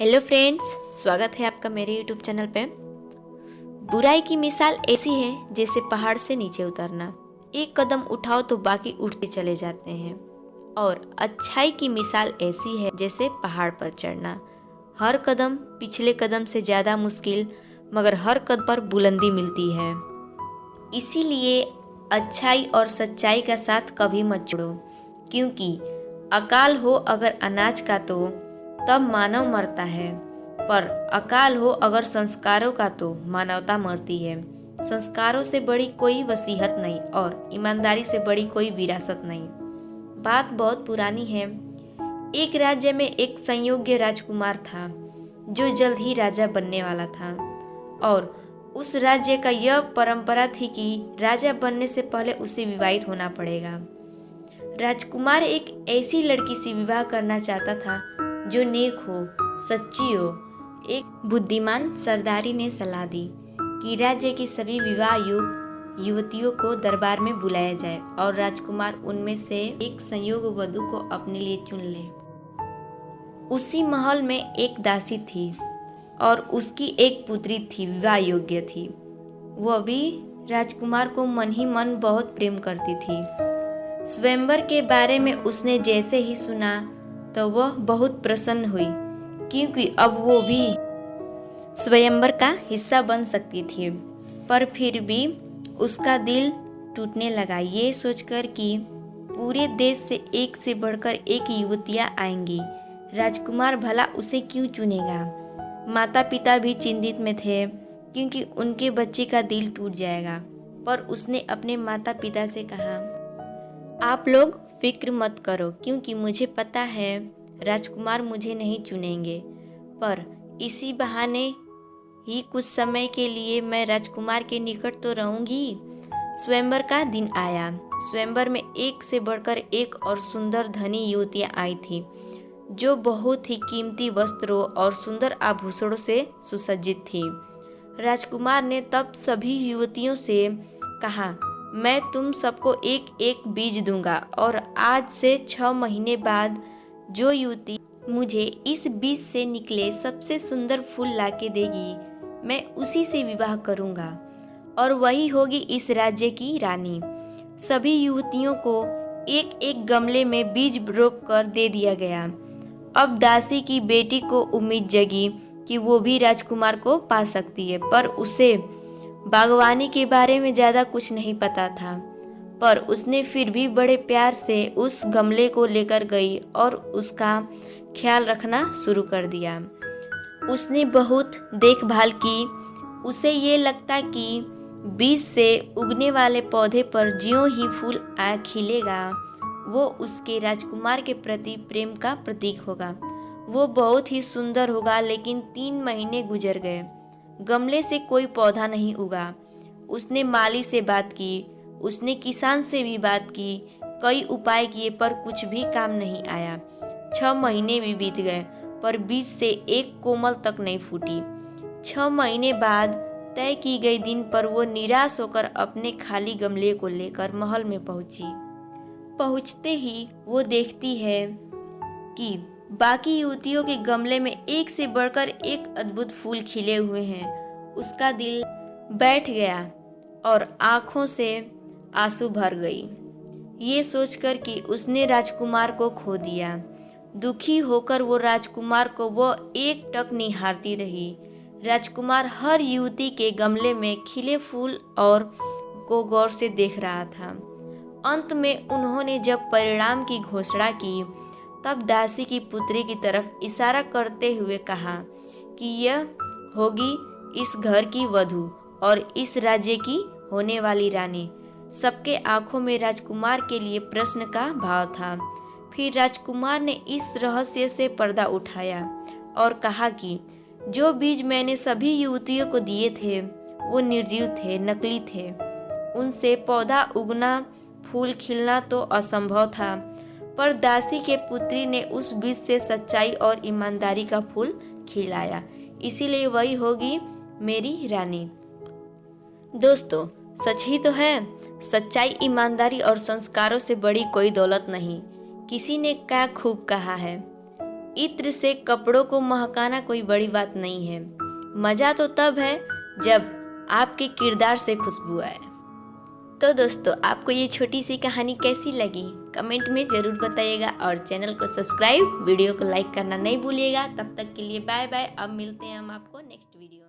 Hello friends, स्वागत है आपका मेरे यूट्यूब चैनल पे। बुराई की मिसाल ऐसी है जैसे पहाड़ से नीचे उतरना। एक कदम उठाओ तो बाकी उठते चले जाते हैं। और अच्छाई की मिसाल ऐसी है जैसे पहाड़ पर चढ़ना। हर कदम पिछले कदम से ज़्यादा मुश्किल, मगर हर कदम पर बुलंदी मिलती है। इसीलिए अच्छाई और सच्चाई का साथ कभी मत छोड़ो, क्योंकि अकाल हो अगर अनाज का तो तब मानव मरता है, पर अकाल हो अगर संस्कारों का तो मानवता मरती है। संस्कारों से बड़ी कोई वसीयत नहीं और ईमानदारी से बड़ी कोई विरासत नहीं। बात बहुत पुरानी है। एक राज्य में एक संयोग्य राजकुमार था जो जल्द ही राजा बनने वाला था, और उस राज्य का यह परंपरा थी कि राजा बनने से पहले उसे विवाहित होना पड़ेगा। राजकुमार एक ऐसी लड़की से विवाह करना चाहता था जो नेक हो, सच्ची हो। एक बुद्धिमान सरदारी ने सलाह दी कि राज्य की सभी विवाह योग्य युवतियों को दरबार में बुलाया जाए और राजकुमार उनमें से एक संयोग वधु को अपने लिए चुन ले। उसी महल में एक दासी थी और उसकी एक पुत्री थी, विवाह योग्य थी। वह भी राजकुमार को मन ही मन बहुत प्रेम करती थी। स्वयंवर के बारे में उसने जैसे ही सुना तो वह बहुत प्रसन्न हुई, क्योंकि अब वो भी स्वयंवर का हिस्सा बन सकती थी। पर फिर भी उसका दिल टूटने लगा, ये सोचकर कि पूरे देश से एक से बढ़कर एक युवतियाँ आएंगी। राजकुमार भला उसे क्यों चुनेगा। माता पिता भी चिंतित में थे, क्योंकि उनके बच्चे का दिल टूट जाएगा। पर उसने अपने माता पिता से कहा, आप लोग फिक्र मत करो, क्योंकि मुझे पता है राजकुमार मुझे नहीं चुनेंगे। पर इसी बहाने ही कुछ समय के लिए मैं राजकुमार के निकट तो रहूंगी। स्वयंवर का दिन आया। स्वयंवर में एक से बढ़कर एक और सुंदर धनी युवतियां आई थी, जो बहुत ही कीमती वस्त्रों और सुंदर आभूषणों से सुसज्जित थी। राजकुमार ने तब सभी युवतियों से कहा, मैं तुम सबको एक एक बीज दूंगा, और आज से 6 महीने बाद जो युवती मुझे इस बीज से निकले सबसे सुंदर फूल लाके देगी, मैं उसी से विवाह करूंगा, और वही होगी इस राज्य की रानी। सभी युवतियों को एक एक गमले में बीज रोप कर दे दिया गया। अब दासी की बेटी को उम्मीद जगी कि वो भी राजकुमार को पा सकती है, पर उसे बागवानी के बारे में ज़्यादा कुछ नहीं पता था। पर उसने फिर भी बड़े प्यार से उस गमले को लेकर गई और उसका ख्याल रखना शुरू कर दिया। उसने बहुत देखभाल की। उसे ये लगता कि बीज से उगने वाले पौधे पर ज्यों ही फूल खिलेगा, वो उसके राजकुमार के प्रति प्रेम का प्रतीक होगा। वो बहुत ही सुंदर होगा। लेकिन 3 महीने गुजर गए, गमले से कोई पौधा नहीं उगा। उसने माली से बात की, उसने किसान से भी बात की, कई उपाय किए, पर कुछ भी काम नहीं आया। 6 महीने भी बीत गए, पर बीज से एक कोमल तक नहीं फूटी। 6 महीने बाद तय की गई दिन पर वो निराश होकर अपने खाली गमले को लेकर महल में पहुंची। पहुंचते ही वो देखती है कि बाकी युवतियों के गमले में एक से बढ़कर एक अद्भुत फूल खिले हुए हैं। उसका दिल बैठ गया और आंखों से आंसू भर गई, ये सोचकर कि उसने राजकुमार को खो दिया। दुखी होकर वो राजकुमार को वो एक टक निहारती रही। राजकुमार हर युवती के गमले में खिले फूल और को गौर से देख रहा था। अंत में उन्होंने जब परिणाम की घोषणा की, तब दासी की पुत्री की तरफ इशारा करते हुए कहा कि यह होगी इस घर की वधू और इस राज्य की होने वाली रानी। सबके आंखों में राजकुमार के लिए प्रश्न का भाव था। फिर राजकुमार ने इस रहस्य से पर्दा उठाया और कहा कि जो बीज मैंने सभी युवतियों को दिए थे वो निर्जीव थे, नकली थे। उनसे पौधा उगना, फूल खिलना तो असंभव था। पर दासी के पुत्री ने उस बीज से सच्चाई और ईमानदारी का फूल खिलाया, इसीलिए वही होगी मेरी रानी। दोस्तों, सच ही तो है, सच्चाई, ईमानदारी और संस्कारों से बड़ी कोई दौलत नहीं। किसी ने क्या खूब कहा है, इत्र से कपड़ों को महकाना कोई बड़ी बात नहीं है, मज़ा तो तब है जब आपके किरदार से खुशबू आए। तो दोस्तों, आपको ये छोटी सी कहानी कैसी लगी कमेंट में ज़रूर बताइएगा और चैनल को सब्सक्राइब, वीडियो को लाइक करना नहीं भूलिएगा। तब तक के लिए बाय बाय। अब मिलते हैं हम आपको नेक्स्ट वीडियो में।